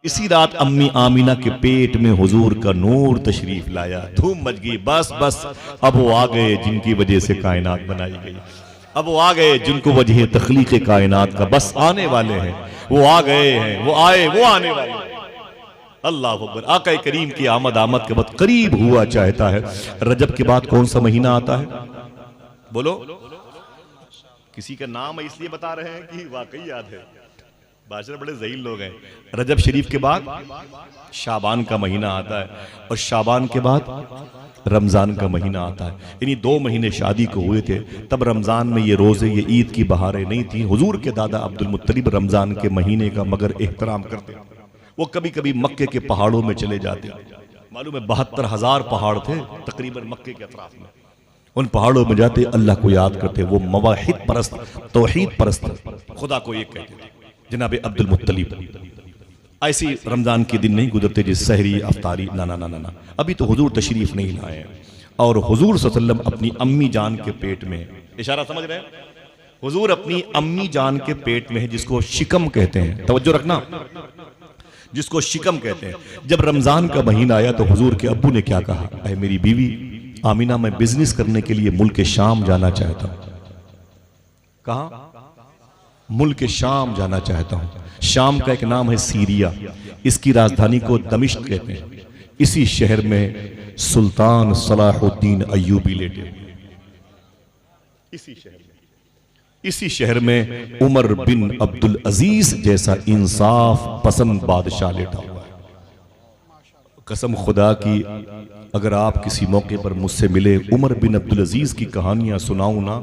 इसी रात अम्मी आमीना के पेट में हुजूर का नूर तशरीफ लाया। धूम मच गई, बस बस अब वो आ गए जिनकी वजह से कायनात बनाई गई। अब वो आ गए जिनको वजह तख्लीक कायनात का बस आने वाले हैं। वो आ गए हैं, वो आए, वो आने वाले हैं। अल्लाह अकबर। आका करीम की आमद के वक्त करीब हुआ चाहता है। रजब के बाद कौन सा महीना आता है? बोलो। किसी का नाम है इसलिए बता रहे हैं कि वाकई याद है। बादशाह बड़े ज़हीन लोग हैं। रजब शरीफ के बाद शाबान का महीना आता है और शाबान के बाद रमज़ान का महीना आता है। यानी 2 महीने शादी को हुए थे। तब रमज़ान में ये रोज़े, ये ईद की बहारें नहीं थी। हुजूर के दादा अब्दुल मुत्तलिब रमज़ान के महीने का मगर एहतराम करते। वो कभी कभी मक्के के पहाड़ों में चले जाते। मालूम है 72,000 पहाड़ थे तकरीबन मक्के के अतराफ में। उन पहाड़ों में जाते, अल्लाह को याद करते। वो मवाहिद परस्त, तौहीद परस्त, खुदा को एक कहते थे जनाब अब्दुल मुत्तलिब। ऐसी रमजान के दिन नहीं गुजरते जिस सहरी अफ्तारी, ना ना ना ना ना। अभी तो हुजूर तशरीफ नहीं लाए हैं और हुजूर सल्लल्लाहु अलैहि वसल्लम अपनी अम्मी जान के पेट में, इशारा समझ रहे हैं? हुजूर अपनी अम्मी जान के पेट में है, जिसको शिकम कहते हैं। तवज्जो रखना, जिसको शिकम कहते हैं। जब रमजान का महीना आया तो हुजूर के अब्बू ने क्या कहा? ऐ मेरी बीवी आमीना, मैं बिजनेस करने के लिए मुल्क शाम जाना चाहता हूं। कहा? मुल्क शाम जाना चाहता हूं। शाम का एक नाम है सीरिया, इसकी राजधानी को दमिश्क कहते हैं। इसी शहर में सुल्तान सलाहुद्दीन अय्यूबी लेटे हुए। इसी शहर में उमर बिन अब्दुल अजीज जैसा इंसाफ पसंद बादशाह लेटा हुआ है। कसम खुदा की, अगर आप किसी मौके पर मुझसे मिले, उमर बिन अब्दुल अजीज की कहानियां सुनाऊं ना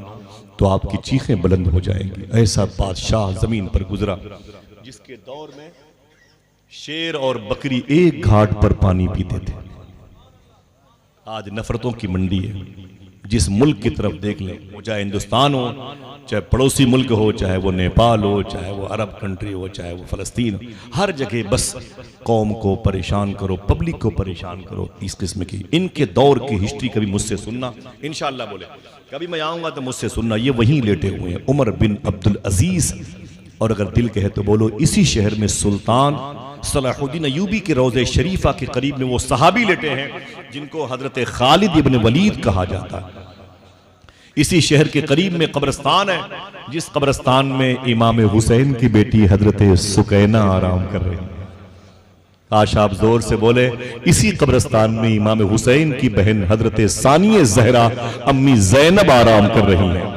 तो आपकी चीखें बुलंद हो जाएंगी। ऐसा बादशाह जमीन पर गुजरा जिसके दौर में शेर और बकरी एक घाट पर पानी पीते थे। आज नफरतों की मंडी है। जिस मुल्क की तरफ देख लें, वो चाहे हिंदुस्तान हो, चाहे पड़ोसी मुल्क हो, चाहे वो नेपाल हो, चाहे वो अरब कंट्री हो, चाहे वो फलस्तीन हो, हर जगह बस कौम को परेशान करो, पब्लिक को परेशान करो। इस किस्म की इनके दौर की हिस्ट्री कभी मुझसे सुनना, इंशाअल्लाह बोले कभी मैं आऊंगा तो मुझसे सुनना। ये वहीं लेटे हुए हैं, उमर बिन अब्दुल अजीज। और अगर दिल कहे तो बोलो, इसी शहर में सुल्तान सलाहुद्दीन अय्यूबी के रोज़े शरीफा के करीब में वो सहाबी लेटे हैं जिनको हजरत खालिद इब्न वलीद कहा जाता है। इसी शहर के करीब में कब्रिस्तान है, जिस कब्रिस्तान में इमाम हुसैन की बेटी हजरत सुकैना आराम कर रही है। काश आप जोर से बोले, इसी कब्रिस्तान में इमाम हुसैन की बहन हजरत सानिया ज़हरा अम्मी ज़ैनब आराम कर रही हैं।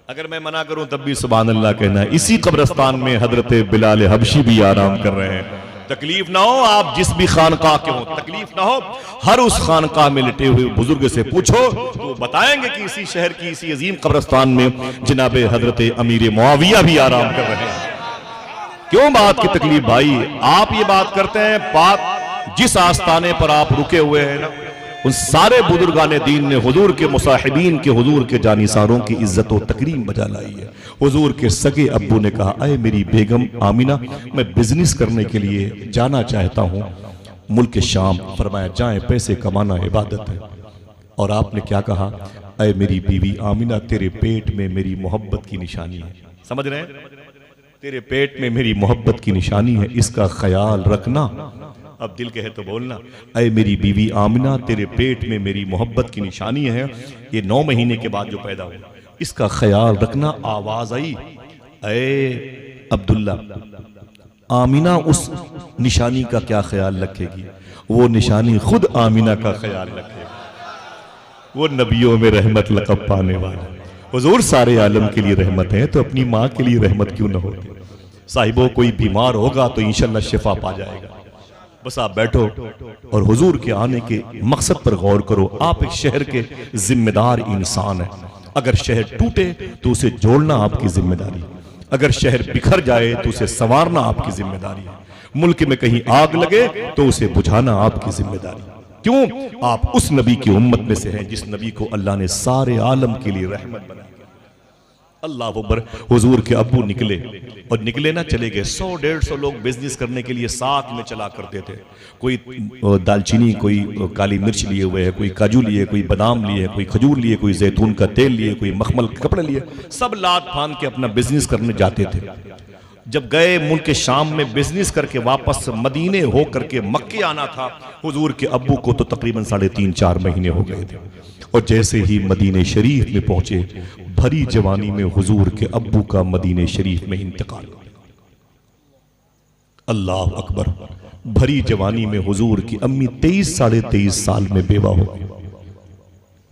अगर मैं मना करूं तब भी सुभान अल्लाह कहना है। इसी कब्रिस्तान में हजरत बिलाल हबशी भी आराम कर रहे हैं। तकलीफ ना हो, आप जिस भी खानकाह के हो, तकलीफ ना हो, हर उस खानकाह में लेटे हुए बुजुर्ग से पूछो तो बताएंगे कि इसी शहर की इसी अजीम कब्रिस्तान में जनाब हजरत अमीर मुआविया भी आराम कर रहे हैं। क्यों बात की तकलीफ भाई? आप ये बात करते हैं, बात जिस आस्थाने पर आप रुके हुए हैं ना, उन सारे बुजुर्गाने दीन ने हुजूर के मुसाहिबीन के, हुजूर के जानिसारों की इज्जत और तकरीम बजा लाई है। हुजूर के सगे अब्बू ने कहा, अय मेरी बेगम आमीना, मैं बिजनेस करने के लिए जाना चाहता हूँ मुल्क शाम। फरमाया जाएं, पैसे कमाना इबादत है। और आपने क्या कहा? अय मेरी बीवी आमीना, तेरे पेट में मेरी मोहब्बत की निशानी है। समझ रहे हैं? तेरे पेट में मेरी मोहब्बत की निशानी है, इसका ख्याल रखना। अब दिल कहे तो बोलना, अय मेरी बीवी आमिना, तेरे पेट में मेरी मोहब्बत की निशानी है। ये 9 महीने के बाद जो पैदा हुआ, इसका ख्याल रखना। आवाज आई, अय अब्दुल्ला, आमिना उस निशानी का क्या ख्याल रखेगी? वो निशानी खुद आमिना का ख्याल रखेगी। वो नबियों में रहमत लक़ब पाने वाला, हुजूर सारे आलम के लिए रहमत है, तो अपनी माँ के लिए रहमत क्यों न होती? साहिबों, कोई बीमार होगा तो इंशाअल्लाह शिफा पा जाएगा। बस आप बैठो और हुजूर के आने के मकसद पर गौर करो। आप एक शहर के जिम्मेदार इंसान हैं। अगर शहर टूटे तो उसे जोड़ना आपकी जिम्मेदारी है। अगर शहर बिखर जाए तो उसे संवारना आपकी जिम्मेदारी है। मुल्क में कहीं आग लगे तो उसे बुझाना आपकी जिम्मेदारी है। क्यों? आप उस नबी की उम्मत में से हैं जिस नबी को अल्लाह ने सारे आलम के लिए रहमत बनाया। अल्लाह अकबर। हुजूर के अब्बू निकले और निकले ना चले गए। 100-150 लोग बिजनेस करने के लिए साथ में चला करते थे। कोई दालचीनी, कोई काली मिर्च लिए हुए है, कोई काजू लिए, कोई बादाम लिए, कोई खजूर लिए, कोई जैतून का तेल लिए, कोई मखमल के कपड़े लिए। सब लाद फान के अपना बिजनेस करने जाते थे। जब गए मुल्क शाम में बिजनेस करके वापस मदीने हो करके मक्के आना था, हुजूर के अब्बू को तो तकरीबन 3.5-4 महीने हो गए थे। और जैसे ही मदीने शरीफ में पहुंचे, भरी जवानी में हुजूर के अब्बू का मदीने शरीफ में इंतकाल हो गया। अल्लाह अकबर। भरी जवानी में हुजूर की अम्मी 23-23.5 साल में बेवा हो गई।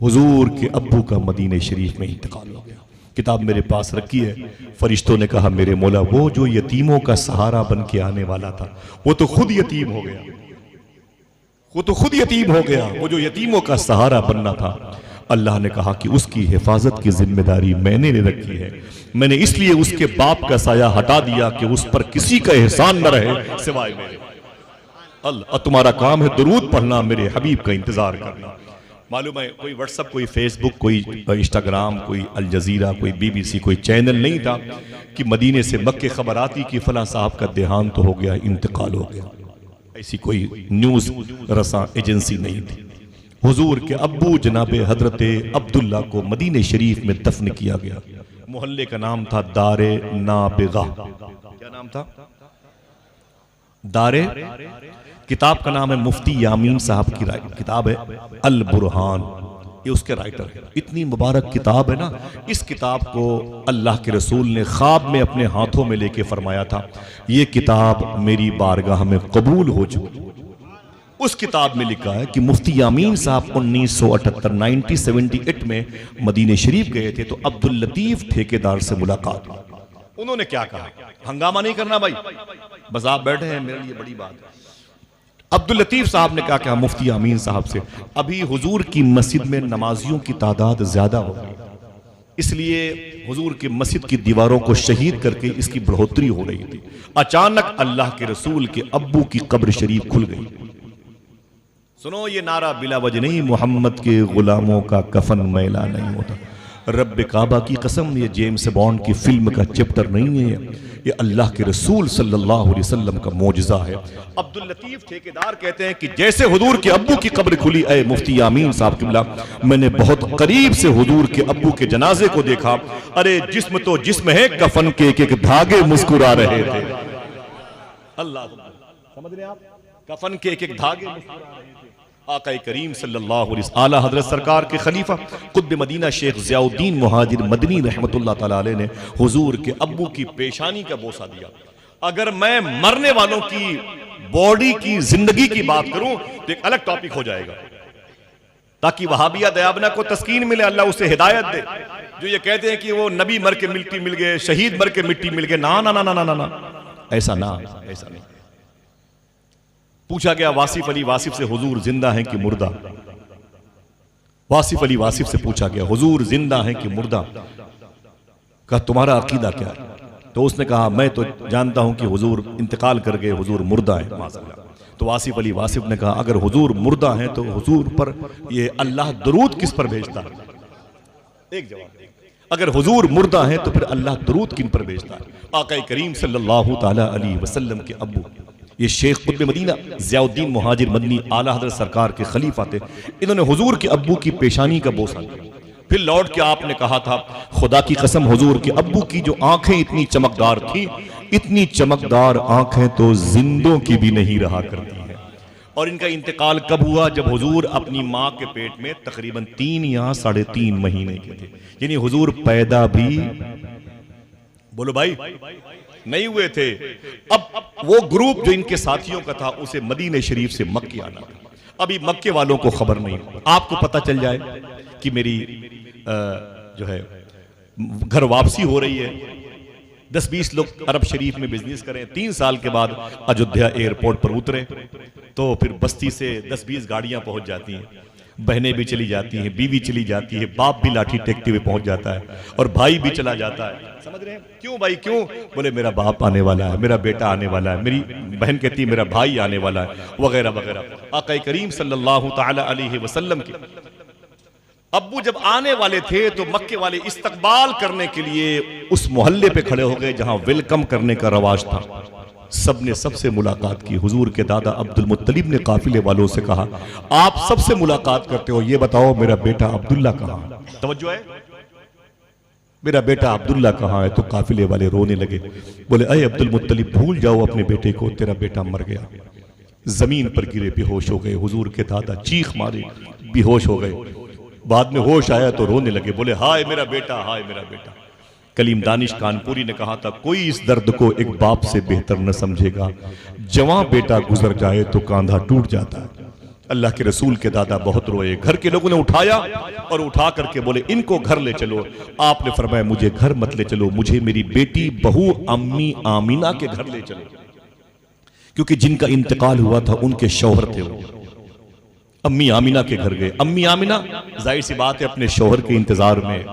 हुजूर के अब्बू का मदीने शरीफ में इंतकाल हो गया। किताब मेरे पास रखी है। फरिश्तों ने कहा, मेरे मौला, वो जो यतीमों का सहारा बन के आने वाला था, वो तो खुद यतीम हो गया, वो तो खुद यतीम हो गया। वो जो यतीमों का सहारा बनना था, अल्लाह ने कहा कि उसकी हिफाजत की जिम्मेदारी मैंने रखी है। मैंने इसलिए उसके बाप का साया हटा दिया कि उस पर किसी का एहसान न रहे सिवाय मेरे। अल्लाह, तुम्हारा काम है दुरूद पढ़ना, मेरे हबीब का इंतजार करना। मालूम है, कोई व्हाट्सएप, कोई फेसबुक, कोई इंस्टाग्राम, कोई अल जजीरा, कोई BBC, कोई चैनल नहीं था कि मदीने से मक्के खबर आती कि फला साहब का देहांत हो गया, इंतकाल हो गया। ऐसी कोई न्यूज रसा एजेंसी नहीं थी। हुजूर के अब्बू जनाबे हजरत अब्दुल्ला को मदीने शरीफ में दफन किया गया। मोहल्ले का नाम था दारे नाबिगा। क्या नाम था? दारे। किताब का नाम है मुफ्ती यामीन साहब की किताब है अल बुरहान, ये उसके राइटर है। इतनी मुबारक किताब है ना, इस किताब को अल्लाह के रसूल ने ख्वाब में अपने हाथों में लेके फरमाया था, ये किताब मेरी बारगाह में कबूल हो चुकी। उस किताब में लिखा है कि मुफ्ती यामीन साहब 1978 में मदीने शरीफ गए थे, तो अब्दुल लतीफ ठेकेदार से मुलाकात हुई। उन्होंने क्या कहा? हंगामा नहीं करना भाई, बस आप बैठे हैं, मेरे लिए बड़ी बात है। अब्दुल लतीफ साहब ने क्या कहा मुफ्ती यामीन साहब से? अभी हुजूर की मस्जिद में नमाजियों की तादाद ज्यादा हो गई, इसलिए हुजूर की मस्जिद की दीवारों को शहीद करके इसकी बढ़ोतरी हो रही थी। अचानक अल्लाह के रसूल के अब्बू की कब्र शरीफ खुल गई। सुनो ये नारा बिला वजह नहीं, मोहम्मद के गुलामों का कफन मैला नहीं होता। रब काबा की कसम, ये जेम्स बॉन्ड की फिल्म का चैप्टर नहीं है, ये अल्लाह के रसूल सल्लल्लाहु अलैहि वसल्लम का मौजज़ा है। अब्दुल लतीफ ठेकेदार कहते हैं कि जैसे हुजूर के अब्बू की कब्र खुली, ऐ मुफ्ती यामीन साहब किबला, मैंने बहुत करीब से हुजूर के अब्बू के जनाजे को देखा। अरे जिस्म तो जिस्म है, कफन के एक धागे मुस्कुरा रहे थे। अल्लाह, समझ रहे आप? कफन के एक धागे मुस्कुरा रहे थे। आका करीम सल्लल्लाहु अलैहि वसल्लम आला हजरत सरकार के खलीफा कुतुब मदीना शेख ज़ियाउद्दीन मुहाजिर मदनी रहमतुल्लाह तआला अलैह ने हुजूर के अब्बू की पेशानी का बोसा दिया। अगर मैं मरने वालों की बॉडी की जिंदगी की बात करूं तो एक अलग टॉपिक हो जाएगा, ताकि वहाबिया दयाबना को तस्कीन मिले, अल्लाह उसे हिदायत दे। जो ये कहते हैं कि वो नबी मर के मिट्टी मिल गए, शहीद मर के मिट्टी मिल गए, ना ना ना ना ना ना, ऐसा ना, ऐसा नहीं। पूछा गया वासिफ अली वासिफ से, हुजूर जिंदा हैं कि मुर्दा? वासिफ अली वासिफ से पूछा गया, हुजूर जिंदा हैं कि मुर्दा? कहा तुम्हारा अकीदा क्या है? तो उसने कहा मैं तो जानता हूं कि हुजूर इंतकाल कर गए, हुजूर मुर्दा हैं। तो वासिफ अली वासिफ ने कहा अगर हुजूर मुर्दा हैं तो हुजूर पर ये अल्लाह दरूद किस पर भेजता है? एक जवाब, अगर हुजूर मुर्दा हैं तो फिर अल्लाह दरूद किन पर भेजता है? आका करीम सल्लल्लाहु तआला अलैहि वसल्लम के अब्बू, ये शेख कुतुब मदीना ज़ियाउद्दीन मुहाजिर मदनी आला हज़रत सरकार के खलीफा थे, इन्होंने हुजूर के अब्बू की पेशानी का बोसा दिया। फिर लौट के आपने कहा था, खुदा की कसम हुजूर के अब्बू की जो आंखें इतनी चमकदार थी, इतनी चमकदार आंखें तो जिंदों की भी नहीं रहा करती हैं। और इनका इंतकाल कब हुआ? जब हुजूर अपनी माँ के पेट में तकरीबन 3 या 3.5 महीने के थे, यानी हुजूर पैदा भी, बोलो भाई, नहीं हुए थे। अब वो ग्रुप जो इनके साथियों का था, उसे मदीने शरीफ से मक्के आना था। अभी मक्के वालों को खबर नहीं, आपको पता चल जाए कि मेरी जो है घर वापसी हो रही है, 10-20 लोग अरब शरीफ में बिजनेस करें, 3 साल के बाद अयोध्या एयरपोर्ट पर उतरे तो फिर बस्ती से 10-20 गाड़ियां पहुंच जाती हैं, बहनें भी चली जाती हैं, बीवी चली जाती है, बाप भी लाठी टेकते हुए पहुंच जाता है और भाई भी चला जाता है। समझ रहे हैं? क्यों भाई क्यों? बोले मेरा बाप आने वाला है, मेरा बेटा आने वाला है, मेरी बहन कहती है मेरा भाई आने वाला है, वगैरह वगैरह। आका करीम सल्लल्लाहु तआला अलैहि वसल्लम के अब्बू जब आने वाले थे तो मक्के वाले इस्तकबाल करने के लिए उस मोहल्ले पे खड़े हो गए जहां वेलकम करने का रवाज था। सबने सबसे मुलाकात की। हुजूर के दादा अब्दुल मुत्तलिब ने काफिले वालों से कहा आप सबसे मुलाकात करते हो, ये बताओ मेरा बेटा अब्दुल्ला कहाँ? तवज्जो है? मेरा बेटा अब्दुल्ला कहाँ है? तो काफिले वाले रोने लगे, बोले अय अब्दुल मुत्तलिब, भूल जाओ अपने बेटे को, तेरा बेटा मर गया। जमीन पर गिरे, बेहोश हो गए। हुजूर के दादा चीख मारे, बेहोश हो गए। बाद में होश आया तो रोने लगे, बोले हाय मेरा बेटा, हाय मेरा बेटा। कलीम दानिश कानपुरी ने कहा था, कोई इस दर्द को एक बाप से बेहतर न समझेगा। जवां बेटा गुजर जाए तो कांधा टूट जाता है। अल्लाह के रसूल के दादा बहुत रोए। घर के लोगों ने उठाया और उठा करके बोले इनको घर ले चलो। आपने फरमाया मुझे घर मत ले चलो, मुझे मेरी बेटी बहू अम्मी आमीना के घर ले चलो, क्योंकि जिनका इंतकाल हुआ था उनके शौहर थे वो। अम्मी आमीना के घर गए। अम्मी आमीना जाहिर सी बात है अपने शौहर के इंतजार में,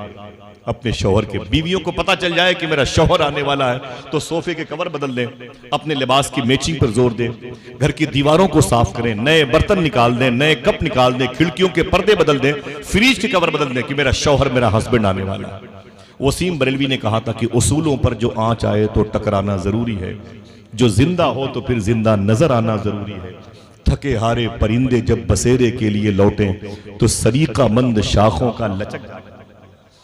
अपने शौहर के, बीवियों को पता चल जाए कि मेरा शौहर आने वाला है तो सोफे के कवर बदल दें, अपने लिबास की मैचिंग पर जोर दें, घर की दीवारों को साफ करें, नए बर्तन निकाल दें, नए कप निकाल दें, खिड़कियों के पर्दे बदल दें, फ्रिज के कवर बदल दें कि मेरा शौहर, मेरा हस्बैंड आने वाला है। वसीम बरेलवी ने कहा था कि उसूलों पर जो आंच आए तो टकराना जरूरी है, जो जिंदा हो तो फिर जिंदा नजर आना जरूरी है। थके हारे परिंदे जब बसेरे के लिए लौटे तो सरीका मंद शाखों का लचक।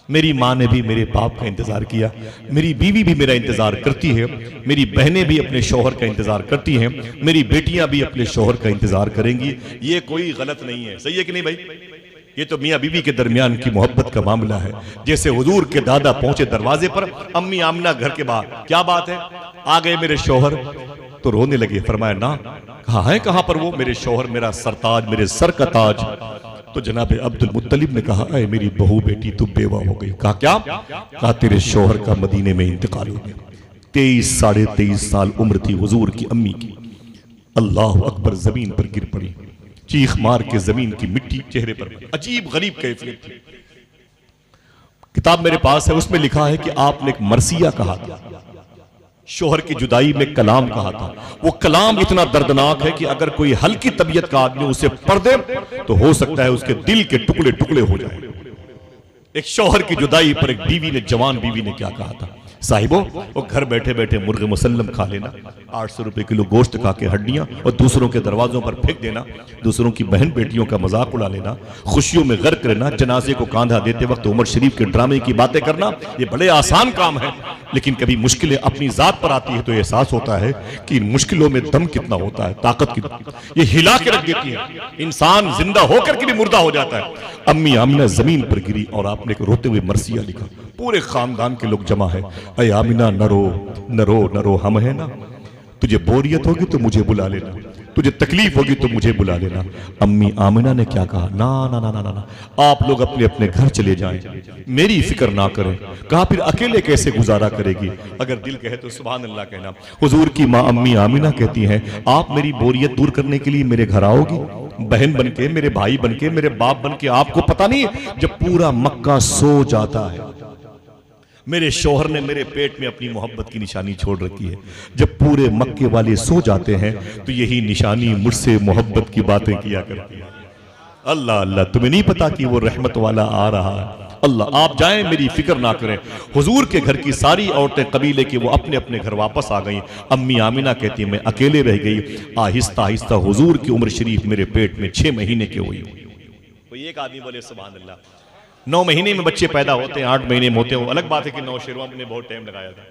मेरी माँ ने भी मेरे बाप का इंतजार किया, मेरी बीवी भी मेरा इंतजार करती है, मेरी बहनें भी अपने शौहर का इंतजार करती हैं, मेरी बेटियां भी अपने शौहर का इंतजार करेंगी। ये कोई गलत नहीं है, सही है कि नहीं भाई? ये तो मियाँ बीवी के दरमियान की मोहब्बत का मामला है। जैसे हुजूर के दादा पहुंचे दरवाजे पर, अम्मी आमना घर के बाहर, क्या बात है, आ गए मेरे शौहर, तो रोने लगे। फरमाया ना, कहाँ है, कहाँ पर वो मेरे शौहर, मेरा सरताज, मेरे सर का ताज। तो जनाब अब्दुल मुत्तलिब ने कहा अरे मेरी बहू बेटी तू बेवा हो गई। कहा क्या? कहा तेरे शौहर का मदीने में इंतकाल हो गया। 23 साढ़े 23 साल उम्र थी हुजूर की अम्मी की। अल्लाह अकबर, जमीन पर गिर पड़ी, चीख मार के जमीन की मिट्टी चेहरे पर, अजीब गरीब कैफियत थी। किताब मेरे पास है, उसमें लिखा है कि आपने एक मरसिया कहा था, शोहर की जुदाई में कलाम कहा था। वो कलाम इतना दर्दनाक है कि अगर कोई हल्की तबीयत का आदमी उसे पढ़ दे तो हो सकता है उसके दिल के टुकड़े टुकड़े हो जाए। एक शोहर की जुदाई पर एक बीवी ने, जवान बीवी ने क्या कहा था, साहिबो वो घर बैठे बैठे मुर्गे मुसल्लम खा लेना, 800 रुपए किलो गोश्त खा के हड्डियां, और दूसरों के दरवाजों पर फेंक देना, दूसरों की बहन बेटियों का मजाक उड़ा लेना, खुशियों में गर्क रहना, जनाजे को कांधा देते वक्त उमर शरीफ के ड्रामे की बातें करना, ये बड़े आसान काम है। लेकिन कभी मुश्किलें अपनी जात पर आती है तो एहसास होता है कि इन मुश्किलों में दम कितना होता है, ताकत कितना, ये हिला के रख देती है, इंसान जिंदा होकर के भी मुर्दा हो जाता है। अम्मी आमिना जमीन पर गिरी और आपने रोते हुए मरसिया लिखा, पूरे खानदान के लोग जमा है, अय आमिना न रो न रो न रो, हम है ना, तुझे बोरियत होगी तो मुझे बुला लेना, तुझे तकलीफ होगी तो मुझे बुला लेना। अम्मी आमिना ने क्या कहा, ना ना ना ना ना, आप लोग अपने अपने घर चले जाएं, मेरी फिक्र ना करें। कहा फिर अकेले कैसे गुजारा करेगी, अगर दिल कहे तो सुभान अल्लाह कहना। हुजूर की माँ अम्मी आमिना कहती हैं, आप मेरी बोरियत दूर करने के लिए मेरे घर आओगी, बहन बनके, मेरे भाई बनके, मेरे बाप बनके। आपको पता नहीं, जब पूरा मक्का सो जाता है, मेरे शौहर ने मेरे पेट में अपनी मोहब्बत की निशानी छोड़ रखी है, जब पूरे मक्के वाले सो जाते हैं तो यही निशानी मुझसे मोहब्बत की बातें किया करती है। अल्लाह अल्लाह, तुम्हें नहीं पता कि वो रहमत वाला आ रहा है। अल्लाह, आप जाएं, मेरी फिक्र ना करें। हुजूर के घर की सारी औरतें कबीले की वो अपने अपने घर वापस आ गईं। अम्मी आमिना कहती है मैं अकेले रह गई। आहिस्ता आहिस्ता हुजूर की उम्र शरीफ मेरे पेट में 6 महीने की हुई। कोई एक आदमी बोले सुभान अल्लाह, 9 महीने में बच्चे पैदा होते हैं, 8 महीने में होते हैं। अलग बात है कि 9 शेरों ने बहुत टाइम लगाया था,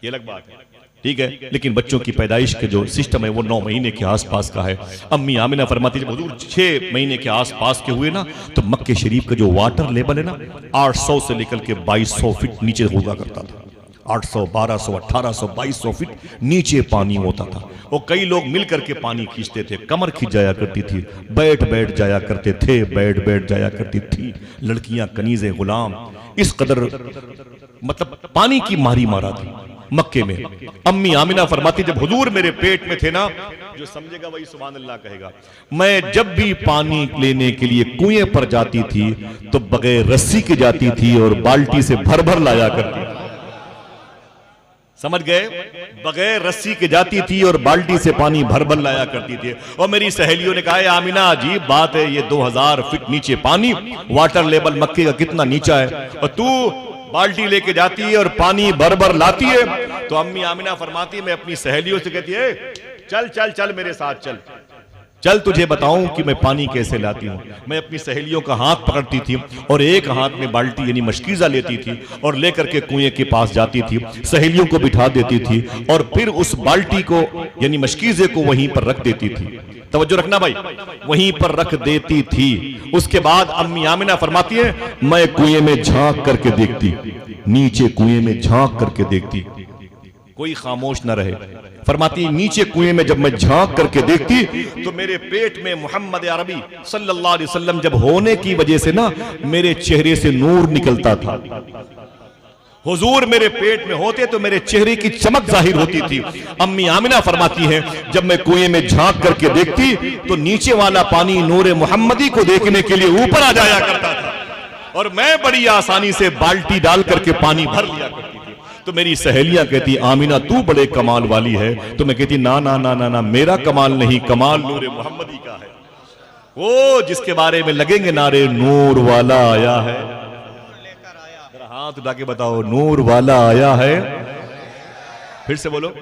ये अलग बात है, ठीक है। लेकिन बच्चों की पैदाइश के जो सिस्टम है वो 9 महीने के आसपास का है। अम्मी आमिना फरमाती जब हुजूर 6 महीने के आसपास के हुए ना, तो मक्के शरीफ का जो वाटर लेवल है ना, 800 से लेकर के 2200 फीट नीचे हुआ करता था। 800, 1200, 1800, 2200 फीट नीचे पानी होता था। और कई लोग मिलकर के पानी खींचते थे, कमर खींच जाया करती थी, बैठ जाया करते थे, बैठ जाया करती थी। लड़कियां, कनीजें, गुलाम, इस कदर मतलब पानी की मारी मारा थी मक्के में। अम्मी आमिना फरमाती जब हुजूर मेरे पेट में थे ना, जो समझेगा वही सुभान अल्लाह कहेगा, मैं जब भी पानी लेने के लिए कुएं पर जाती थी तो बगैर रस्सी के जाती थी और बाल्टी से भर भर लाया करती थी। समझ गए? बगैर रस्सी के जाती थी और बाल्टी से पानी भर भर लाया करती थी। और मेरी सहेलियों ने कहा आमिना अजीब बात है, ये 2000 फीट नीचे पानी, वाटर लेवल मक्के का कितना नीचा है, और तू बाल्टी लेके जाती है और पानी भर भर लाती है। तो अम्मी आमिना फरमाती मैं अपनी सहेलियों से कहती है चल चल चल मेरे साथ चल, चल तुझे बताऊं कि मैं पानी कैसे लाती हूं। मैं अपनी सहेलियों का हाथ पकड़ती थी और एक हाथ में बाल्टी यानी मशकीज़ा लेती थी और लेकर के कुएं के पास जाती थी, सहेलियों को बिठा देती थी और फिर उस बाल्टी को यानी मशकीज़े को वहीं पर रख देती थी। तवज्जो रखना भाई, वहीं पर रख देती थी। उसके बाद अम्मी आमिना फरमाती है, मैं कुएं में झांक करके देखती, नीचे कुएं में झांक करके देखती, कोई खामोश न रहे। फरमाती नीचे कुएं में जब मैं झांक करके देखती तो मेरे पेट में मोहम्मद अरबी सल्लल्लाहु अलैहि वसल्लम जब होने की वजह से ना मेरे चेहरे से नूर निकलता था। हुजूर मेरे पेट में होते तो मेरे चेहरे की चमक जाहिर होती थी। अम्मी आमिना फरमाती है, जब मैं कुएं में झांक करके देखती तो नीचे वाला पानी नूरे मोहम्मदी को देखने के लिए ऊपर आ जाया करता था और मैं बड़ी आसानी से बाल्टी डाल करके पानी भर लिया करती थी। तो मेरी सहेलियां कहती, आमिना तू बड़े कमाल वाली है। तो मैं कहती, ना ना ना ना ना, मेरा कमाल नहीं, कमाल नूरे मोहम्मदी का है। वो जिसके बारे में लगेंगे नारे, नूर वाला आया है। जरा हाथ उठा के बताओ, नूर वाला आया है। फिर से बोलो,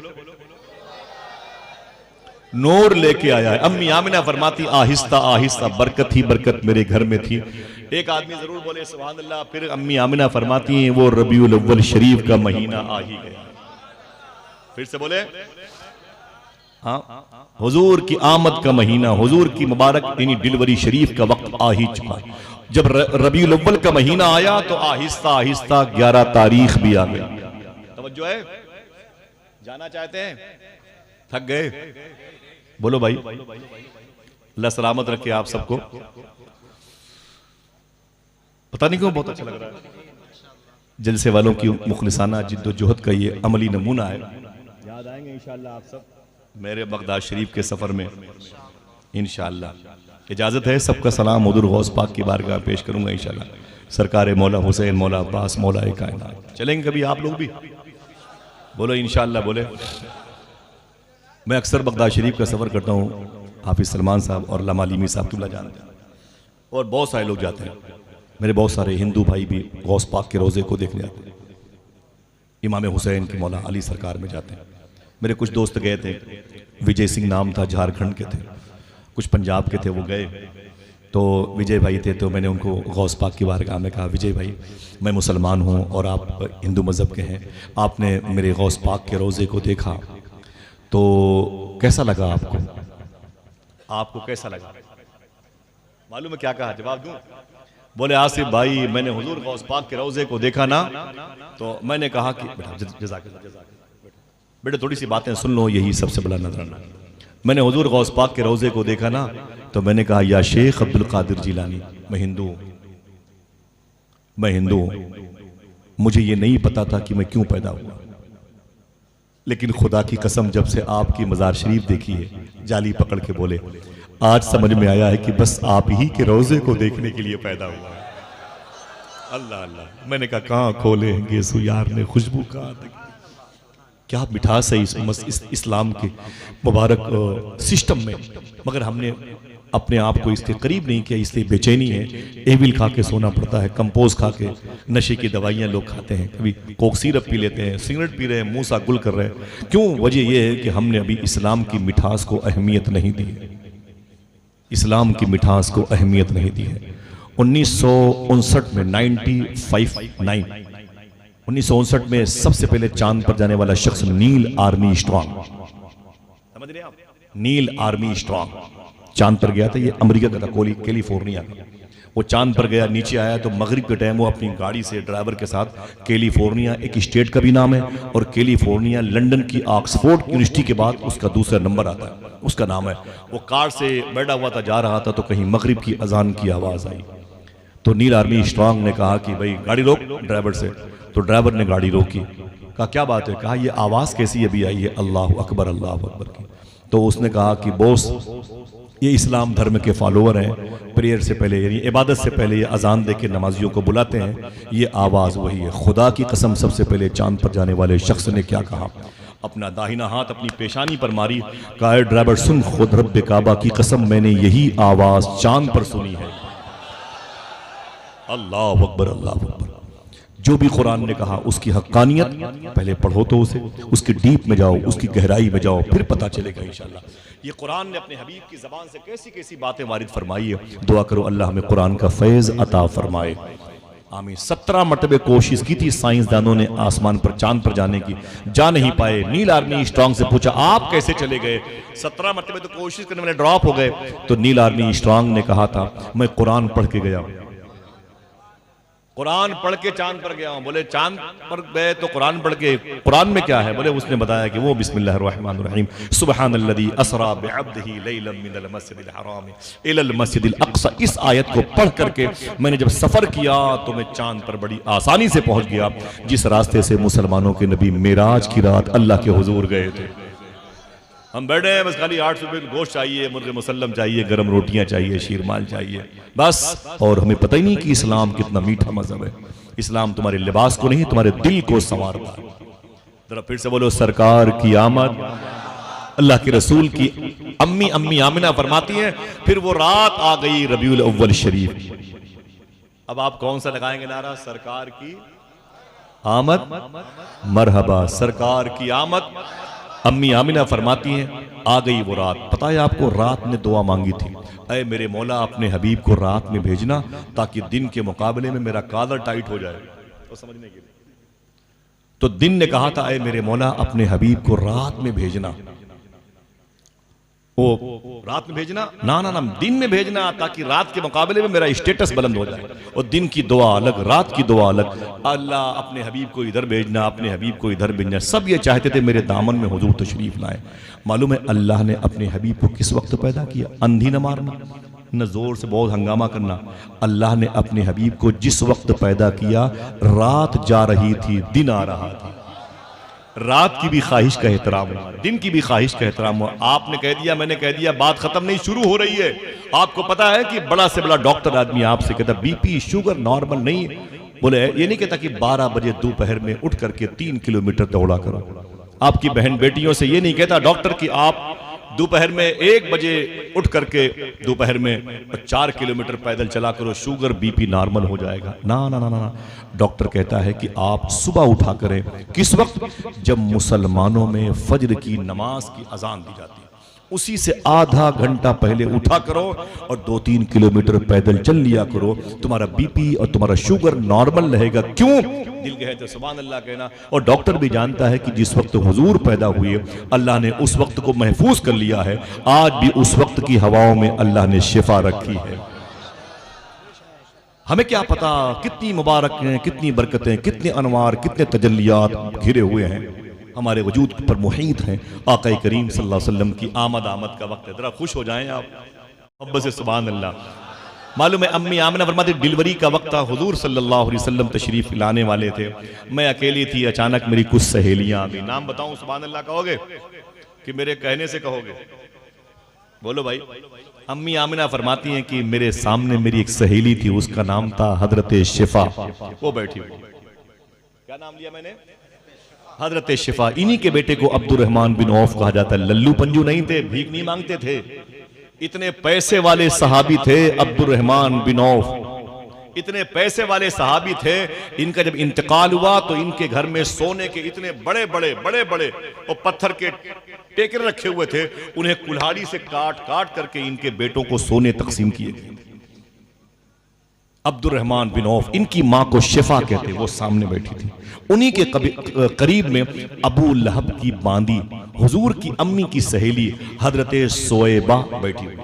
नूर लेके आया है। अम्मी आमिना फरमाती, आहिस्ता आहिस्ता बरकत ही बरकत मेरे घर में थी। एक आदमी जरूर बोले सुभान अल्लाह। फिर अम्मी आमिना फरमाती हैं, वो रबीउल अव्वल शरीफ का महीना आ ही गया। फिर से बोले, हाँ, हुजूर की आमद का महीना, हुजूर की मुबारक यानी डिलीवरी शरीफ का वक्त आ ही चुका। जब रबीउल अव्वल का महीना आया तो आहिस्ता आहिस्ता 11 तारीख भी आ गई। तवज्जो है, जाना चाहते हैं, थक गए? बोलो भाई, अल्लाह सलामत रखे आप सबको। पता नहीं क्यों बहुत अच्छा लग रहा है। जलसे वालों की मुखलिसाना जिद्दोजहद का ये अमली नमूना है। याद आएंगे इंशाअल्लाह आप सब मेरे बगदाद शरीफ के सफर में इंशाअल्लाह। इजाजत है, सबका सलाम हुजूर गौस पाक की बारगाह पेश करूंगा इंशाअल्लाह। सरकार मौला हुसैन, मौला अब्बास, मौला कायनात। चलेंगे कभी आप लोग भी? बोलो इंशाअल्लाह। बोले, मैं अक्सर बगदाद शरीफ का सफर करता हूँ, हाफिज सलमान साहब और अल्लामा अलीमी साहब किबला जानते हैं, और बहुत सारे लोग जाते हैं। मेरे बहुत सारे हिंदू भाई भी गौस पाक के रोज़े को देखने आते हैं, इमाम हुसैन की मौला अली सरकार में जाते हैं। मेरे कुछ दोस्त गए थे, विजय सिंह नाम था, झारखंड के थे, कुछ पंजाब के थे, वो गए तो विजय भाई थे। तो मैंने उनको गौस पाक की बारगाह में कहा, विजय भाई मैं मुसलमान हूँ और आप हिंदू मज़हब के हैं, आपने मेरे गौस पाक के रोज़े को देखा तो कैसा लगा आपको? आपको कैसा लगा? मालूम है क्या कहा? जवाब दूं? बोले, आसिफ भाई मैंने हुजूर गौस पाक के रोज़े को देखा ना, तो मैंने कहा कि बेटा थोड़ी सी बातें सुन लो, यही सबसे बड़ा नजराना। मैंने हुजूर गौस पाक के रोज़े को देखा ना, तो मैंने कहा, या शेख अब्दुल कादिर जिलानी, मैं हिंदू हूं, मुझे ये नहीं पता था कि मैं क्यों पैदा हुआ, लेकिन खुदा की कसम जब से आपकी मज़ार शरीफ देखी है, जाली पकड़ के बोले, आज समझ में आया है कि बस आप ही के रोज़े को देखने के लिए पैदा हुआ है। अल्लाह अल्लाह। मैंने कहा, कहाँ खोलेंगे सुयार ने खुशबू का, क्या मिठास है इस इस्लाम के मुबारक सिस्टम में, मगर हमने अपने आप को इसके करीब नहीं किया, इसलिए बेचैनी है। एविल खा के सोना पड़ता है, कंपोज खा के, नशे की दवाइयाँ लोग खाते हैं, कभी कोक सिरप पी लेते हैं, सिगरेट पी रहे हैं, मुंह सा गुल कर रहे हैं। क्यों? वजह यह है कि हमने अभी इस्लाम की मिठास को अहमियत नहीं दी है, इस्लाम की मिठास को अहमियत नहीं दी है। 1959 में 1959 में सबसे पहले चांद पर जाने वाला शख्स नील आर्मी स्ट्रॉन्ग, समझ रहे आप? नील आर्मी स्ट्रॉन्ग चांद पर गया था। ये अमेरिका का था, कैलिफोर्निया का। वो चांद पर गया, नीचे आया तो मगरिब के टाइम वो अपनी गाड़ी से ड्राइवर के साथ, कैलिफोर्निया एक स्टेट का भी नाम है और कैलिफोर्निया लंदन की ऑक्सफोर्ड यूनिवर्सिटी के बाद उसका दूसरा नंबर आता है, उसका नाम है। वो कार से बैठा हुआ था, जा रहा था तो कहीं मगरिब की अजान की आवाज़ आई, तो नील आर्मी स्ट्रॉन्ग ने कहा कि भाई गाड़ी रोक ड्राइवर से। तो ड्राइवर ने गाड़ी रोकी, कहा क्या बात है? कहा ये आवाज़ कैसी अभी आई है, अल्लाह अकबर की। तो उसने कहा कि बॉस ये इस्लाम धर्म के फॉलोअर हैं, प्रेयर से पहले यानी इबादत से पहले ये अजान दे के नमाजियों को बुलाते हैं, ये आवाज़ वही है। खुदा की कसम सबसे पहले चांद पर जाने वाले शख्स ने क्या कहा? अपना दाहिना हाथ अपनी पेशानी पर मारी, कहा ड्राइवर सुन, खुद रब्बे काबा की कसम मैंने यही आवाज़ चांद पर सुनी है। अल्लाह अकबर, अल्लाह अकबर। जो भी कुरान ने कहा उसकी हक्कानियत पहले पढ़ो तो उसे, उसकी डीप में जाओ, उसकी गहराई में जाओ, फिर पता चलेगा इंशाअल्लाह ये कुरान ने अपने हबीब की ज़बान से कैसी कैसी बातें वारिद फरमाई है। दुआ करो अल्लाह हमें कुरान का फैज़ अता फरमाए, आमीन। 17 मरतबे कोशिश की थी साइंसदानों ने आसमान पर, चांद पर जाने की, जा नहीं पाए। नील आर्मस्ट्रांग से पूछा आप कैसे चले गए? 17 मरतबे तो कोशिश करने वाले ड्रॉप हो गए। तो नील आर्मस्ट्रांग ने कहा था मैं कुरान पढ़ के गया, कुरान पढ़ के चांद पर गया हूं। बोले चांद पर गए तो कुरान पढ़ के, कुरान में क्या है? बोले उसने बताया कि वो बिस्मिल्लाहिर्रहमानिर्रहीम सुब्हानल्लज़ी अस्रा बिअब्दिही लैलन मिनल मस्जिदिल हराम इलल मस्जिदिल अक़सा, इस आयत को पढ़ करके मैंने जब सफर किया तो मैं चांद पर बड़ी आसानी से पहुंच गया, जिस रास्ते से मुसलमानों के नबी मेराज की रात अल्लाह के हुजूर गए थे। हम बैठे हैं बस, खाली 8 रुपए गोश्त चाहिए, मुर्गे मुसल्लम चाहिए, गर्म रोटियां चाहिए, शीरमाल चाहिए बस, और हमें पता ही नहीं कि इस्लाम कितना मीठा मजहब है। इस्लाम तुम्हारे लिबास को नहीं, तुम्हारे दिल को संवारता है। जरा फिर से बोलो सरकार की आमद। अल्लाह के रसूल की अम्मी आमिना फरमाती हैं फिर वो रात आ गई रबीउल अव्वल शरीफ। अब आप कौन सा लगाएंगे नारा? सरकार की आमद, मरहबा, सरकार की आमद। अम्मी आमिना फरमाती हैं आ गई वो रात। पता है आपको, रात ने दुआ मांगी थी, ऐ मेरे मौला अपने हबीब को रात में भेजना ताकि दिन के मुकाबले में मेरा कादर टाइट हो जाए। तो समझने के लिए तो दिन ने कहा था ऐ मेरे मौला अपने हबीब को रात में भेजना। ओ रात में भेजना ना ना ना, दिन में भेजना ताकि रात के मुकाबले में मेरा स्टेटस बुलंद हो जाए। और दिन की दुआ अलग, रात की दुआ अलग। अल्लाह अपने हबीब को इधर भेजना, अपने हबीब को इधर भेजना। सब ये चाहते थे मेरे दामन में हुजूर तशरीफ लाए। मालूम है अल्लाह ने अपने हबीब को किस वक्त पैदा किया? अंधी न मारना, न जोर से बहुत हंगामा करना। अल्लाह ने अपने हबीब को जिस वक्त पैदा किया रात जा रही थी, दिन आ रहा था। रात की भी ख्वाहिश का एहतराम हुआ, दिन की भी ख्वाहिश का एहतराम हुआ। आपने कह दिया, मैंने कह दिया, बात खत्म नहीं, शुरू हो रही है। आपको पता है कि बड़ा से बड़ा डॉक्टर आदमी आपसे कहता बीपी शुगर नॉर्मल नहीं, बोले ये नहीं कहता कि 12 बजे दोपहर में उठ करके 3 किलोमीटर दौड़ा करो। आपकी बहन बेटियों से ये नहीं कहता डॉक्टर कि आप दोपहर में 1 बजे उठ करके दोपहर में 4 किलोमीटर पैदल चला करो, शुगर बीपी नॉर्मल हो जाएगा। ना ना ना ना, डॉक्टर कहता है कि आप सुबह उठा करें। किस वक्त? जब मुसलमानों में फज्र की नमाज की अजान दी जाती है, उसी से आधा घंटा पहले उठा करो और 2-3 किलोमीटर पैदल चल लिया करो। तुम्हारा बीपी और तुम्हारा शुगर नॉर्मल रहेगा। क्यों? दिल कहे तो सुभान अल्लाह कहना। और डॉक्टर भी जानता है कि जिस वक्त हुजूर पैदा हुए अल्लाह ने उस वक्त को महफूज कर लिया है। आज भी उस वक्त की हवाओं में अल्लाह ने शिफा रखी है। हमें क्या पता कितनी मुबारक हैं, कितनी बरकतें, कितने अनवार, कितने तजल्लियात घिरे हुए हैं हमारे वजूद पर मुहीत हैं। आका करीम सल्लल्लाहु अलैहि वसल्लम की आमद का वक्त है, जरा खुश हो जाएं आप मोहब्बत से सुभान अल्लाह। मालूम है अम्मी आमिना फरमाती डिलीवरी का वक्त था, हुजूर सल्लल्लाहु अलैहि वसल्लम तशरीफ लाने वाले थे, मैं अकेली थी। अचानक मेरी कुछ सहेलियां आ गई। नाम बताऊं सुभान अल्लाह कहोगे कि मेरे कहने से कहोगे? बोलो भाई। अम्मी आमिना फरमाती हैं कि मेरे सामने मेरी एक सहेली थी, उसका नाम था हजरत शिफा। वो बैठी हुई, क्या नाम लिया मैंने? हजरत शिफा। इन्हीं के बेटे को अब्दुर्रहमान बिन औफ कहा जाता है। लल्लू पंजू नहीं थे, भीख नहीं मांगते थे, इतने पैसे वाले सहाबी थे अब्दुर्रहमान बिन औफ। इतने पैसे वाले सहाबी थे, इनका जब इंतकाल हुआ तो इनके घर में सोने के इतने बड़े बड़े और पत्थर के टेकरे रखे हुए थे, उन्हें कुल्हाड़ी से काट करके इनके बेटों को सोने तकसीम किए गए। अब्दुर्रहमान बिन औफ, इनकी मां को शिफा कहते, वो सामने बैठी थी। उन्हीं के करीब में अबू लहब की बांदी हुजूर की अम्मी की सहेली हजरत सोएबा बैठी हुई।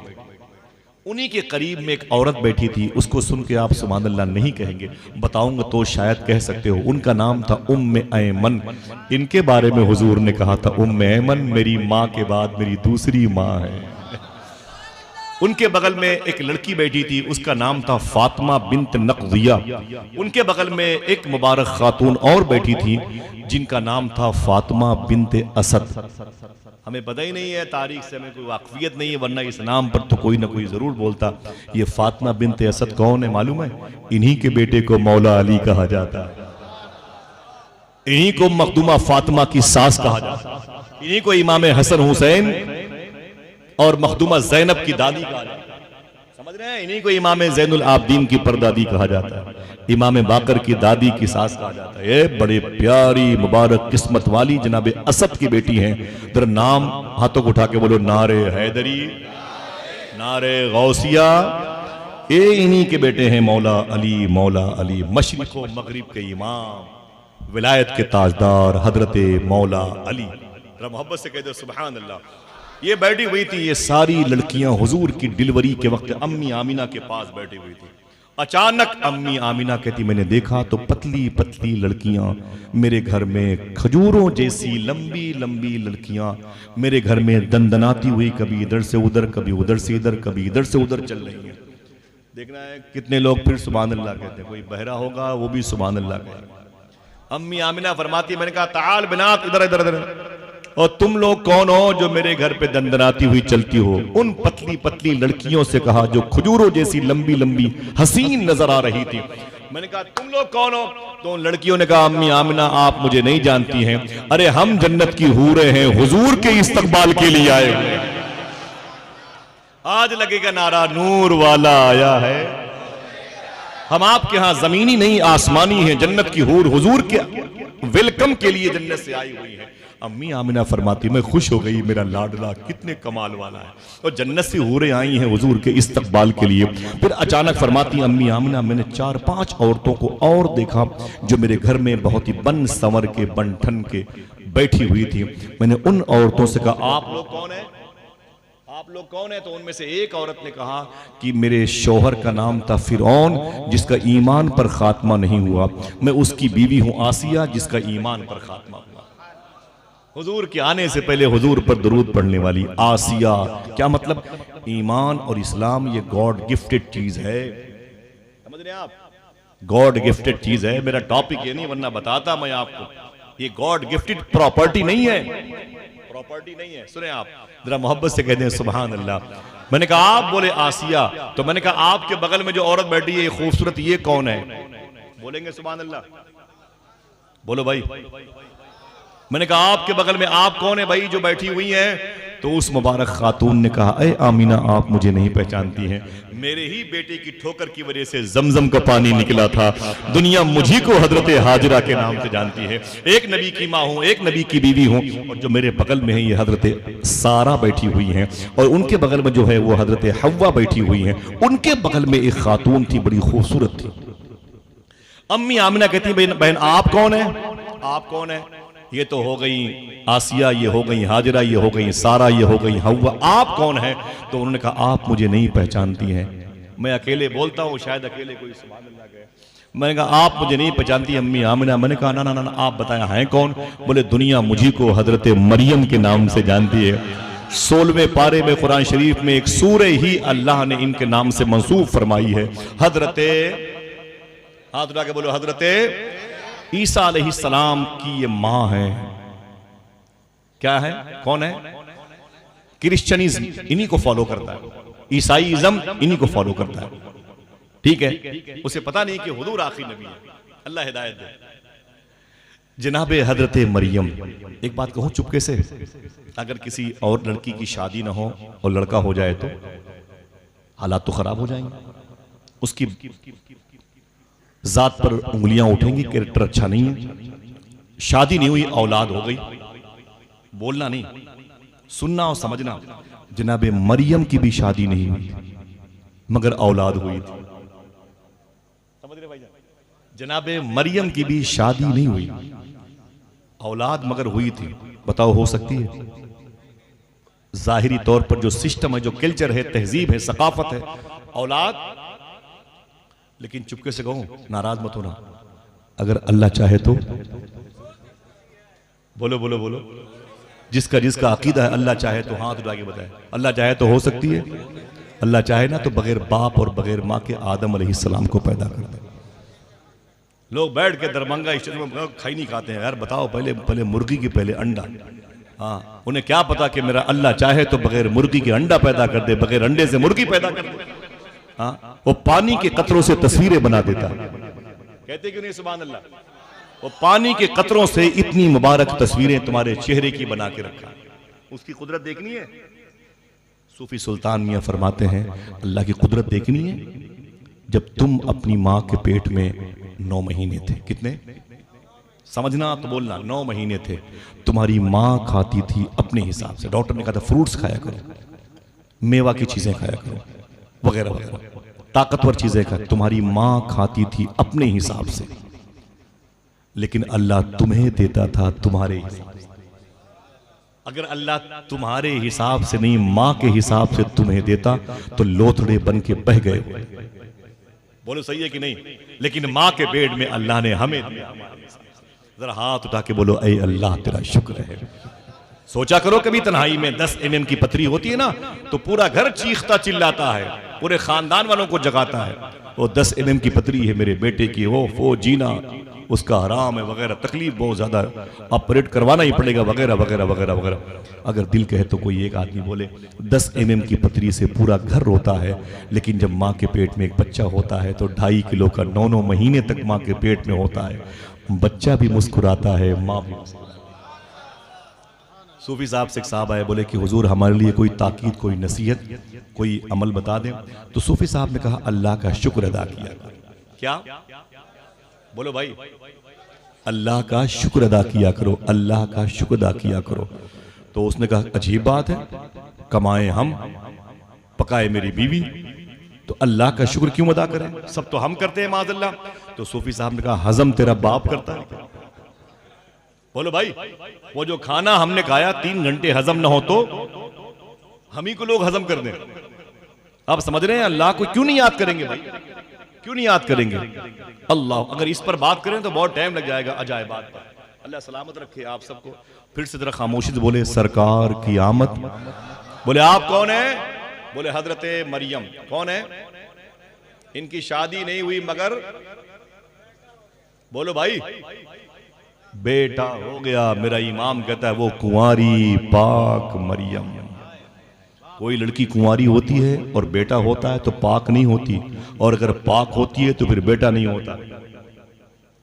उन्हीं के करीब में एक औरत बैठी थी, उसको सुन के आप सुभान अल्लाह नहीं कहेंगे, बताऊंगा तो शायद कह सकते हो। उनका नाम था उम्मे ऐमन। इनके बारे में हुजूर ने कहा था उम्मे ऐमन मेरी माँ के बाद मेरी दूसरी माँ है। उनके बगल में एक लड़की बैठी थी, उसका नाम था फातिमा बिन्त नक़दिया। उनके बगल में एक मुबारक खातून और बैठी थी जिनका नाम था फातिमा बिन्त असद। हमें पता ही नहीं है, तारीख से हमें कोई वाकफियत नहीं है, वरना इस नाम पर तो कोई ना कोई जरूर बोलता। ये फातिमा बिन्त असद कौन है मालूम है? इन्हीं के बेटे को मौला अली कहा जाता है, इन्हीं को मखदूमा फातिमा की सास कहा जाता है, इन्हीं को इमाम हसन हुसैन और मखदूमा ज़ैनब की दादी कहा जाता है। समझ इन्हीं को इमाम ज़ैनुल आबदीन की परदादी कहा जाता है, इमाम बाकर की दादी की सास कहा जाता है। ये बड़े प्यारी मुबारक किस्मत वाली जनाब असद की बेटी हैं। जरा नाम हाथों को उठा के बोलो, नारे हैदरी, नारे गौसिया। ये इन्हीं के बेटे हैं मौला अली, मशरिक व मगरिब के इमाम, विलायत के ताजदार हजरत मौला अली। जरा मोहब्बत से कह दो सुभान अल्लाह। ये बैठी हुई थी, ये सारी लड़कियां हुजूर की डिलीवरी के वक्त अम्मी आमिना के पास बैठी हुई थी। अचानक अम्मी आमिना कहती, मैंने देखा तो पतली पतली लड़कियां मेरे घर में, खजूरों जैसी लंबी लंबी लड़कियां मेरे घर में दंदनाती हुई, कभी इधर से उधर, कभी उधर से इधर, कभी इधर से उधर चल रही हैं। देखना है कितने लोग फिर सुभान अल्लाह कहते हैं। कोई बहरा होगा वो भी सुभान अल्लाह कहेगा। अम्मी आमिना फरमाती, मैंने कहा ताल बिनात, इधर इधर इधर, और तुम लोग कौन हो जो मेरे घर पे दंदनाती हुई चलती हो? उन पतली पतली लड़कियों से कहा जो खजूरों जैसी लंबी लंबी हसीन नजर आ रही थी। मैंने कहा तुम लोग कौन हो? तो उन लड़कियों ने कहा, अम्मी आमिना आप मुझे नहीं जानती हैं, अरे हम जन्नत की हूरें हैं, हुजूर के इस्तकबाल के लिए आए हुए हैं। आज लगेगा नारा, नूर वाला आया है। हम आपके यहां जमीनी नहीं आसमानी है, जन्नत की हूर हुजूर के वेलकम के लिए जन्नत से आई हुई है। अम्मी आमिना फरमाती, मैं खुश हो गई, मेरा लाडला कितने कमाल वाला है, और जन्नत से हूरें आई हैं हुजूर के इस्तकबाल के लिए। फिर अचानक फरमाती अम्मी आमिना, मैंने 4-5 औरतों को और देखा जो मेरे घर में बहुत ही बन संवर के, बन ठन के बैठी हुई थी। मैंने उन औरतों से कहा, आप लोग कौन है? आप लोग कौन है? तो उनमें से एक औरत ने कहा कि मेरे शौहर का नाम था फिरौन, जिसका ईमान पर खात्मा नहीं हुआ। मैं उसकी बीवी हूं आसिया, जिसका ईमान पर खात्मा हुआ। हुजूर के आने से पहले हुजूर पर दुरूद पढ़ने वाली आसिया। क्या मतलब? ईमान और इस्लाम ये गॉड गिफ्टेड चीज है, समझ रहे हैं आप? गॉड गिफ्टेड चीज है। मेरा टॉपिक ये नहीं, वरना बताता मैं आपको, ये गॉड गिफ्टेड प्रॉपर्टी नहीं है, प्रॉपर्टी नहीं है। सुने आप, जरा मोहब्बत से कहते हैं सुभान अल्लाह। मैंने कहा आप बोले आसिया, तो मैंने कहा आपके बगल में जो औरत बैठी है ये खूबसूरत, ये कौन है? बोलेंगे सुभान अल्लाह? बोलो भाई। मैंने कहा आपके बगल में आप कौन है भाई जो बैठी हुई हैं? तो उस मुबारक खातून ने कहा, ए आमीना आप मुझे नहीं पहचानती हैं, मेरे ही बेटे की ठोकर की वजह से जमजम का पानी निकला था। दुनिया मुझी को हजरत हाजरा के नाम से जानती है। एक नबी की माँ हूँ, एक नबी की बीवी हूँ, और जो मेरे बगल में है ये हजरत सारा बैठी हुई हैं, और उनके बगल में जो है वो हजरत हव्वा बैठी हुई हैं। उनके बगल में एक खातून थी, बड़ी खूबसूरत थी। अम्मी आमिना कहती, बहन आप कौन है? आप कौन है? ये तो हो गई आसिया, ये हो गई हाजरा, ये हो गई सारा, ये हो गई हव्वा, आप कौन है? तो उन्होंने कहा आप मुझे नहीं पहचानती हैं, मैं अकेले बोलता हूँ, शायद अकेले कोई सुभान अल्लाह कहे। मैंने कहा आप मुझे नहीं पहचानती अम्मी आमिना? मैंने कहा ना ना ना, आप बताया हैं कौन? बोले दुनिया मुझी को हजरत मरियम के नाम से जानती है। 16वें पारे में कुरान शरीफ में एक सूरे ही अल्लाह ने इनके नाम से मंसूब फरमाई है। हजरत, हाथ उठा के बोलो, हजरत ईसा अलैहिस्सलाम की ये मां है। क्या है? कौन है? क्रिश्चियनिज्म इन्हीं को फॉलो करता है, ईसाईइज्म इन्हीं को फॉलो करता है। ठीक है, उसे पता नहीं कि हुजूर आखिरी नबी है। अल्लाह हिदायत दे। जनाब हजरत मरियम, एक बात कहूं चुपके से, अगर किसी और लड़की की शादी ना हो और लड़का हो जाए तो हालात तो खराब हो जाएंगे, उसकी जात पर उंगलियां उठेंगी, कैरेक्टर अच्छा नहीं है। शादी नहीं हुई, औलाद हो गई, बोलना नहीं, सुनना और समझना। जनाब मरियम की भी शादी नहीं हुई मगर औलाद हुई थी। समझ रहे भाई? जनाब मरियम की भी शादी नहीं हुई, औलाद मगर हुई थी। बताओ हो सकती है? जाहिरी तौर पर जो सिस्टम है, जो कल्चर है, तहजीब है, सकाफत है, औलाद। लेकिन चुपके से कहूं, नाराज मत होना, अगर अल्लाह चाहे तो, बोलो बोलो बोलो, जिसका जिसका अकीदा है अल्लाह चाहे तो हाथ उठा के बताए, अल्लाह चाहे तो हो सकती है। अल्लाह चाहे ना तो बगैर बाप और बगैर माँ के आदम अलैहिस्सलाम को पैदा कर दे। लोग बैठ के दरभंगा स्टेशन में खाई नहीं खाते हैं यार। बताओ, पहले पहले मुर्गी की पहले अंडा। हाँ, उन्हें क्या पता कि मेरा अल्लाह चाहे तो बगैर मुर्गी के अंडा पैदा कर दे, बगैर अंडे से मुर्गी पैदा कर दे। हाँ, वो पानी के कतरों से तस्वीरें बना देता है। कहते क्यों नहीं सुभान अल्लाह? वो पानी के कतरों से इतनी मुबारक तस्वीरें तुम्हारे चेहरे की बना के रखा। उसकी कुदरत देखनी है? सूफी सुल्तान मियां फरमाते हैं, अल्लाह की कुदरत देखनी है। जब तुम अपनी माँ के पेट में 9 महीने थे, कितने समझना तो बोलना, 9 महीने थे, तुम्हारी माँ खाती थी अपने हिसाब से। डॉक्टर ने कहा था फ्रूट्स खाया करो, मेवा की चीजें खाया करो, वगैरह वगैरह, ताकतवर चीजें खाया। तुम्हारी माँ खाती थी अपने हिसाब से, लेकिन अल्लाह तुम्हें देता था तुम्हारे हिसाब से। अगर अल्लाह तुम्हारे हिसाब से नहीं, माँ के हिसाब से तुम्हें देता तो लोथड़े बन के बह गए। बोलो सही है कि नहीं? लेकिन माँ के पेट में अल्लाह ने हमें दिया। जरा हाथ उठा के बोलो, ऐ अल्लाह तेरा शुक्र है। सोचा करो कभी तन्हाई में 10 mm की पथरी होती है ना, तो पूरा घर चीखता चिल्लाता है, पूरे खानदान वालों को जगाता है। वो 10 mm की पथरी है मेरे बेटे की, वो जीना उसका हराम है, वगैरह, तकलीफ बहुत ज्यादा, ऑपरेट करवाना ही पड़ेगा, वगैरह वगैरह वगैरह वगैरह। अगर दिल कहे तो कोई एक आदमी बोले 10 mm की पथरी से पूरा घर रोता है, लेकिन जब माँ के पेट में एक बच्चा होता है तो 2.5 किलो का 9 महीने तक माँ के पेट में होता है, बच्चा भी मुस्कुराता है, माँ भी। सूफी साहब से एक साहब आए, बोले कि हुजूर हमारे लिए कोई ताकीद, कोई नसीहत, कोई अमल बता दें। तो सूफी साहब ने कहा, अल्लाह का शुक्र अदा किया। क्या बोलो भाई? अल्लाह का शुक्र अदा किया करो, अल्लाह का शुक्र अदा किया करो। तो उसने कहा, अजीब बात है, कमाए हम, पकाए मेरी बीवी, तो अल्लाह का शुक्र क्यों अदा करें? सब तो हम करते हैं माज़अल्लाह। तो सूफी साहब ने कहा, हजम तेरा बाप करता है। बोलो भाई, वो जो खाना हमने खाया 3 घंटे हजम ना हो तो हम ही को लोग हजम कर दें। आप समझ रहे हैं? अल्लाह को क्यों नहीं याद करेंगे भाई? क्यों नहीं याद करेंगे अल्लाह? अगर इस पर बात करें तो बहुत टाइम लग जाएगा। अजाए बात पर, अल्लाह सलामत रखे आप सबको। फिर से जरा खामोशी से बोले, सरकार की आमद। बोले आप कौन है? बोले हजरते मरियम। कौन है? इनकी शादी नहीं हुई मगर, बोलो भाई, बेटा हो गया। मेरा इमाम कहता है वो कुंवारी पाक मरियम। कोई लड़की कुंवारी होती है और बेटा होता है तो पाक नहीं होती, और अगर पाक होती है तो फिर बेटा नहीं होता।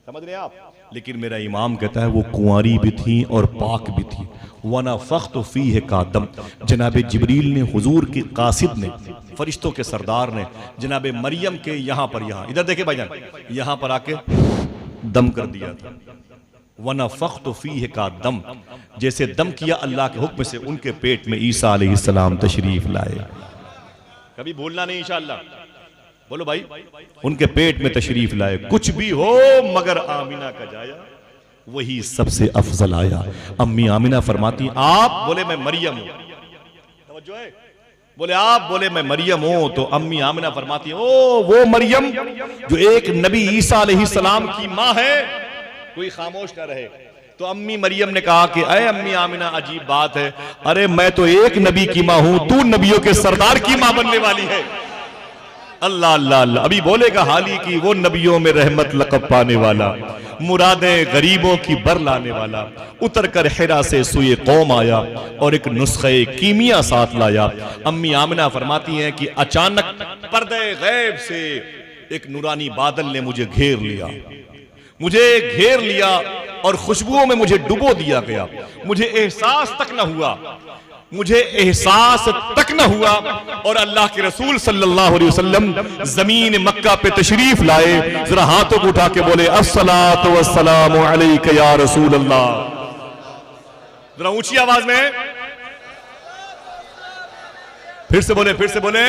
समझ रहे आप? लेकिन मेरा इमाम कहता है वो कुंवारी भी थी और पाक भी थी। वना फख्त फीह का दम। जनाब जिब्रील ने, हुजूर के कासिद ने, फरिश्तों के सरदार ने जनाब मरियम के यहाँ पर, यहाँ इधर देखे भाईजान, यहाँ पर आके दम कर दिया था। वना फख्त फीह का दम, जैसे दम किया अल्लाह के हुक्म से, उनके पेट में ईसा अलैहिस्सलाम तशरीफ लाए। कभी भूलना नहीं इंशाअल्लाह। बोलो भाई, उनके पेट में तशरीफ लाए। कुछ भी हो मगर आमिना का जाया वही सबसे अफजल आया। अम्मी आमिना फरमाती, आप बोले मैं मरियम हूं, तवज्जो है, बोले आप बोले मैं मरियम हूं, तो अम्मी आमिना फरमाती, ओ वो मरियम जो एक नबी ईसा अलैहिस्सलाम की मां है। कोई खामोश न रहे। तो अम्मी मरियम ने कहा कि अरे अम्मी आमिना, अजीब बात है, अरे मैं तो एक नबी की मां हूं, तू नबियों के सरदार की मां बनने वाली है। अल्लाह अल्लाह अल्लाह। अभी बोलेगा हाली की वो नबियों में रहमत लक़ब पाने वाला, मुरादें गरीबों की बर लाने वाला, उतर कर हिरा से सुए कौम आया और एक नुस्खे कीमिया साथ लाया। अम्मी आमिना फरमाती हैं कि अचानक पर्दे गैब से एक नूरानी बादल ने मुझे घेर लिया, और खुशबुओं में मुझे डुबो दिया गया। मुझे एहसास तक न हुआ, और अल्लाह के रसूल सल्लल्लाहु अलैहि वसल्लम जमीन मक्का पे तशरीफ लाए। जरा हाथों को उठा के बोले, अस्सलातु वस्सलामु अलैका या रसूल अल्लाह। जरा ऊंची आवाज में फिर से बोले।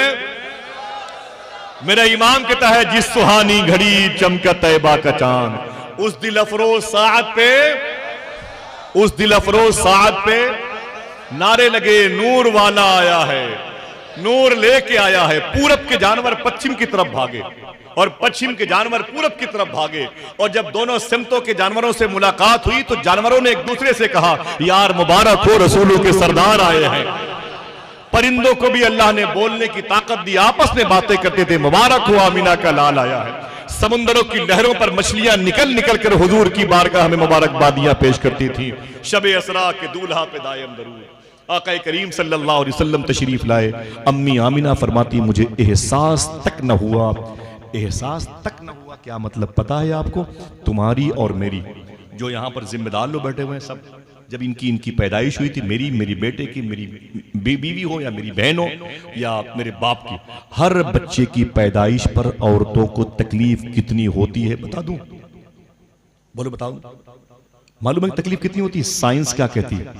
मेरा इमाम कहता है, जिस सुहानी घड़ी चमका तैबा का चांद, उस दिल अफरोज साद पे नारे लगे, नूर वाला आया है, नूर लेके आया है। पूरब के जानवर पश्चिम की तरफ भागे और पश्चिम के जानवर पूरब की तरफ भागे, और जब दोनों सिमतों के जानवरों से मुलाकात हुई तो जानवरों ने एक दूसरे से कहा, यार मुबारक हो, रसूलों के सरदार आए हैं। परिंदों को भी अल्लाह ने बोलने की ताकत दी, आपस में बातें करते थे, मुबारक हो आमिना का लाल आया है। समुंदरों की लहरों पर मछलियां निकल कर हुजूर की बारगाह में मुबारकबादियां पेश करती थी। शबे असरा के दूल्हा पे दायम दरूद आका करीम सल्लल्लाहु अलैहि वसल्लम तशरीफ लाए। अम्मी आमिना फरमाती, मुझे एहसास तक न हुआ। क्या मतलब पता है आपको? तुम्हारी और मेरी, जो यहाँ पर जिम्मेदार लोग बैठे हुए हैं, सब जब इनकी पैदाइश हुई थी, मेरी बेटे की, मेरी बीवी हो या मेरी बहन हो या मेरे बाप की, हर बच्चे की पैदाइश पर औरतों को तकलीफ कितनी होती है बता दूं? बोलो बताओ, मालूम है तकलीफ कितनी होती है? साइंस क्या कहती है?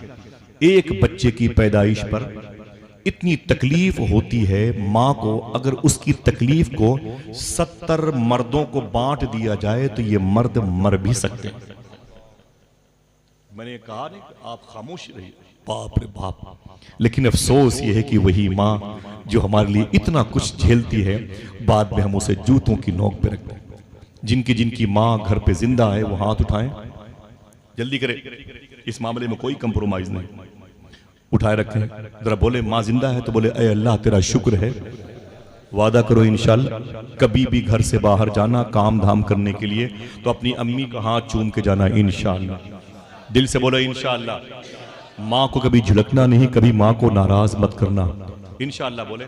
एक बच्चे की पैदाइश पर इतनी तकलीफ होती है मां को, अगर उसकी तकलीफ को 70 मर्दों को बांट दिया जाए तो ये मर्द मर भी सकते हैं। मैंने कहा नहीं आप खामोश रहिए, बाप रे बाप। लेकिन अफसोस ये है कि वही माँ जो हमारे लिए इतना कुछ झेलती है, बाद में हम उसे जूतों की नोक पे रखते हैं। जिनकी माँ घर पे जिंदा है वो हाथ उठाएं, जल्दी करें, इस मामले में कोई कंप्रोमाइज नहीं, उठाए रखें। जरा बोले माँ जिंदा है तो बोले ऐ अल्लाह तेरा शुक्र है। वादा करो इंशाल्लाह कभी भी घर से बाहर जाना काम धाम करने के लिए तो अपनी अम्मी का हाथ चूम के जाना इंशाल्लाह। दिल से बोलो इंशाअल्लाह। माँ को कभी झिड़कना नहीं, कभी माँ को नाराज मत करना इंशाअल्लाह। बोले